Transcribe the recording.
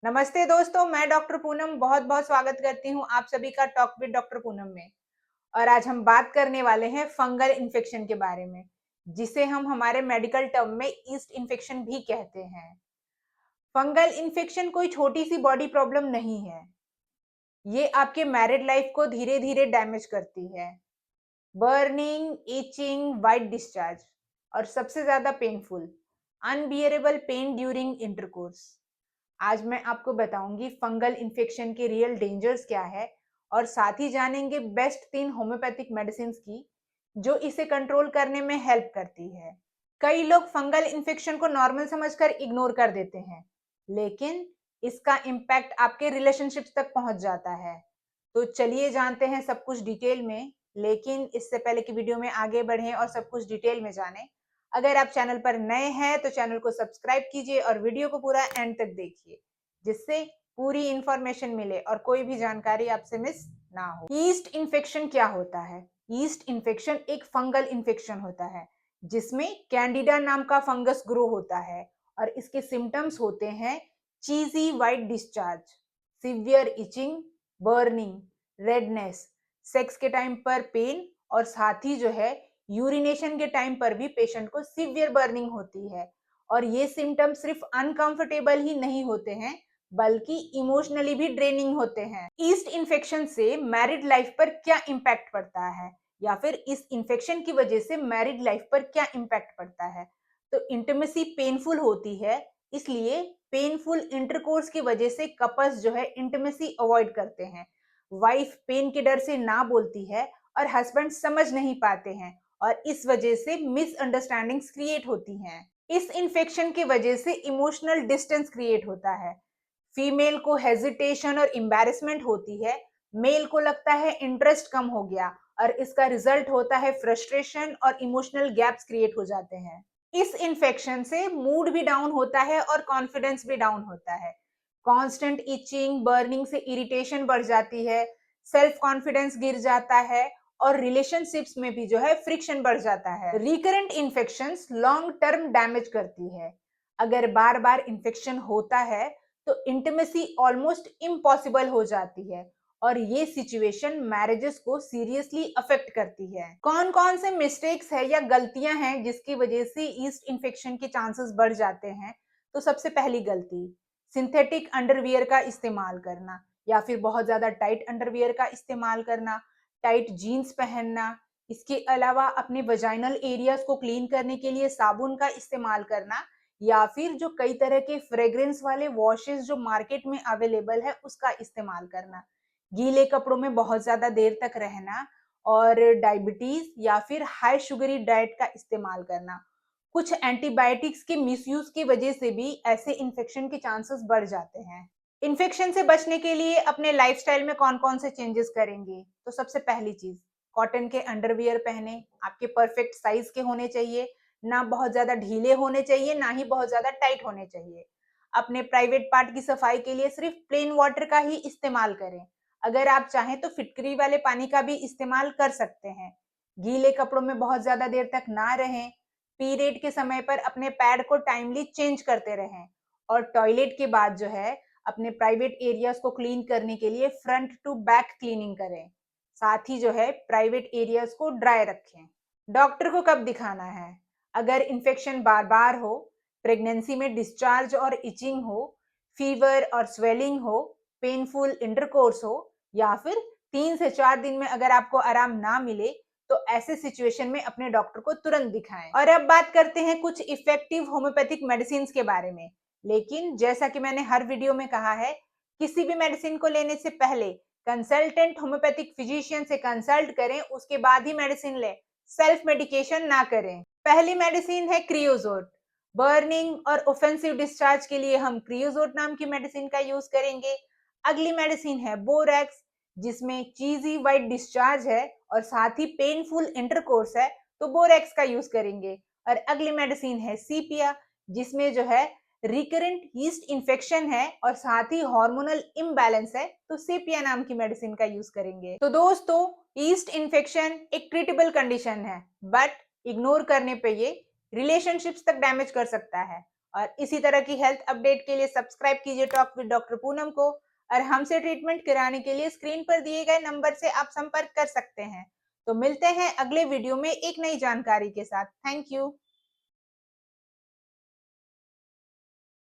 नमस्ते दोस्तों, मैं डॉक्टर पूनम बहुत बहुत स्वागत करती हूँ आप सभी का टॉक विद डॉक्टर पूनम में। और आज हम बात करने वाले हैं फंगल इन्फेक्शन के बारे में, जिसे हम हमारे मेडिकल टर्म में ईस्ट इन्फेक्शन भी कहते हैं। फंगल इन्फेक्शन कोई छोटी सी बॉडी प्रॉब्लम नहीं है। ये आपके मैरिड लाइफ को धीरे धीरे डैमेज करती है। बर्निंग, इचिंग, वाइट डिस्चार्ज और सबसे ज्यादा painful, unbearable pen during intercourse. आज मैं आपको बताऊंगी फंगल इन्फेक्शन के रियल डेंजर्स क्या है और साथ ही जानेंगे बेस्ट 3 होम्योपैथिक मेडिसिन की जो इसे कंट्रोल करने में हेल्प करती है। कई लोग फंगल इन्फेक्शन को नॉर्मल समझकर इग्नोर कर देते हैं, लेकिन इसका इम्पैक्ट आपके रिलेशनशिप्स तक पहुंच जाता है। तो चलिए जानते हैं सब कुछ डिटेल में। लेकिन इससे पहले कि वीडियो में आगे बढ़ें और सब कुछ डिटेल में जानें, अगर आप चैनल पर नए हैं तो चैनल को सब्सक्राइब कीजिए और वीडियो को पूरा एंड तक देखिए, जिससे पूरी इंफॉर्मेशन मिले और कोई भी जानकारी आपसे मिस ना हो। ईस्ट इन्फेक्शन क्या होता है? ईस्ट इन्फेक्शन एक फंगल इन्फेक्शन होता है जिसमें कैंडिडा नाम का फंगस ग्रो होता है और इसके सिम्टम्स होते हैं cheesy white discharge, severe itching, burning, redness, sex के टाइम पर पेन और साथ ही जो है यूरिनेशन के टाइम पर भी पेशेंट को सीवियर बर्निंग होती है। और ये सिम्टम सिर्फ अनकंफर्टेबल ही नहीं होते हैं बल्कि इमोशनली भी ड्रेनिंग होते हैं। ईस्ट इन्फेक्शन से मैरिड लाइफ पर क्या इम्पैक्ट पड़ता है या फिर इस इन्फेक्शन की वजह से मैरिड लाइफ पर क्या इम्पैक्ट पड़ता है? तो इंटिमेसी पेनफुल होती है, इसलिए पेनफुल इंटरकोर्स की वजह से कपल्स जो है इंटिमेसी अवॉइड करते हैं। वाइफ पेन के डर से ना बोलती है और हस्बैंड समझ नहीं पाते हैं और इस वजह से मिसअंडरस्टैंडिंग्स क्रिएट होती हैं। इस इन्फेक्शन की वजह से इमोशनल डिस्टेंस क्रिएट होता है। फीमेल को हेजिटेशन और एम्बैरेसमेंट होती है, मेल को लगता है इंटरेस्ट कम हो गया और इसका रिजल्ट होता है फ्रस्ट्रेशन और इमोशनल गैप्स क्रिएट हो जाते हैं। इस इन्फेक्शन से मूड भी डाउन होता है और कॉन्फिडेंस भी डाउन होता है। कांस्टेंट इचिंग, बर्निंग से इरिटेशन बढ़ जाती है, सेल्फ कॉन्फिडेंस गिर जाता है और रिलेशनशिप्स में भी जो है फ्रिक्शन बढ़ जाता है। Recurrent infections long term damage करती है। अगर बार बार इन्फेक्शन होता है तो इंटिमेसी ऑलमोस्ट इम्पॉसिबल हो जाती है और ये सिचुएशन मैरिजेस को सीरियसली अफेक्ट करती है। कौन कौन से मिस्टेक्स है या गलतियां हैं जिसकी वजह से ईस्ट इन्फेक्शन के चांसेस बढ़ जाते हैं? तो सबसे पहली गलती, सिंथेटिक अंडरवियर का इस्तेमाल करना या फिर बहुत ज्यादा टाइट अंडरवियर का इस्तेमाल करना, टाइट जीन्स पहनना। इसके अलावा अपने वजाइनल एरियाज को क्लीन करने के लिए साबुन का इस्तेमाल करना या फिर जो कई तरह के फ्रेग्रेंस वाले वॉशेस जो मार्केट में अवेलेबल है उसका इस्तेमाल करना, गीले कपड़ों में बहुत ज्यादा देर तक रहना और डायबिटीज या फिर हाई शुगरी डाइट का इस्तेमाल करना। कुछ एंटीबायोटिक्स के मिसयूज की वजह से भी ऐसे इन्फेक्शन के चांसेस बढ़ जाते हैं। इन्फेक्शन से बचने के लिए अपने लाइफस्टाइल में कौन कौन से चेंजेस करेंगे? तो सबसे पहली चीज, कॉटन के अंडरवियर पहने, आपके परफेक्ट साइज के होने चाहिए, ना बहुत ज्यादा ढीले होने चाहिए ना ही बहुत ज्यादा टाइट होने चाहिए। अपने प्राइवेट पार्ट की सफाई के लिए सिर्फ प्लेन वाटर का ही इस्तेमाल करें। अगर आप चाहें तो फिटकरी वाले पानी का भी इस्तेमाल कर सकते हैं। गीले कपड़ों में बहुत ज्यादा देर तक ना रहें। पीरियड के समय पर अपने पैड को टाइमली चेंज करते रहें और टॉयलेट के बाद जो है अपने प्राइवेट एरियाज को क्लीन करने के लिए फ्रंट टू बैक क्लीनिंग करें। साथ ही जो है प्राइवेट एरियाज को ड्राई रखें। डॉक्टर को कब दिखाना है? अगर इन्फेक्शन बार बार हो, प्रेगनेंसी में डिस्चार्ज और इचिंग हो, फीवर और स्वेलिंग हो, पेनफुल इंटरकोर्स हो या फिर 3 से 4 दिन में अगर आपको आराम ना मिले, तो ऐसे सिचुएशन में अपने डॉक्टर को तुरंत दिखाएं। और अब बात करते हैं कुछ इफेक्टिव होम्योपैथिक मेडिसिन के बारे में। लेकिन जैसा कि मैंने हर वीडियो में कहा है, किसी भी मेडिसिन को लेने से पहले कंसल्टेंट होम्योपैथिक फिजिशियन से कंसल्ट करें, उसके बाद ही मेडिसिन लें। सेल्फ मेडिकेशन ना करें। पहली मेडिसिन है क्रियोजोट। बर्निंग और ऑफेंसिव डिस्चार्ज के लिए हम क्रियोजोट नाम की मेडिसिन का यूज करेंगे। अगली मेडिसिन है बोरेक्स, जिसमें चीजी वाइट डिस्चार्ज है और साथ ही पेनफुल इंटरकोर्स है, तो बोरेक्स का यूज करेंगे। और अगली मेडिसिन है सीपिया, जिसमें जो है रिकरेंट यीस्ट इन्फेक्शन है और साथ ही हार्मोनल इम्बैलेंस है, तो सेपिया नाम की मेडिसिन का यूज करेंगे। तो दोस्तों, यीस्ट इन्फेक्शन एक ट्रीटेबल कंडीशन है, बट इग्नोर करने पे ये रिलेशनशिप्स तक डैमेज कर सकता है और इसी तरह की हेल्थ अपडेट के लिए सब्सक्राइब कीजिए टॉक विद डॉक्टर पूनम को, और हमसे ट्रीटमेंट कराने के लिए स्क्रीन पर दिए गए नंबर से आप संपर्क कर सकते हैं। तो मिलते हैं अगले वीडियो में एक नई जानकारी के साथ। Thank you.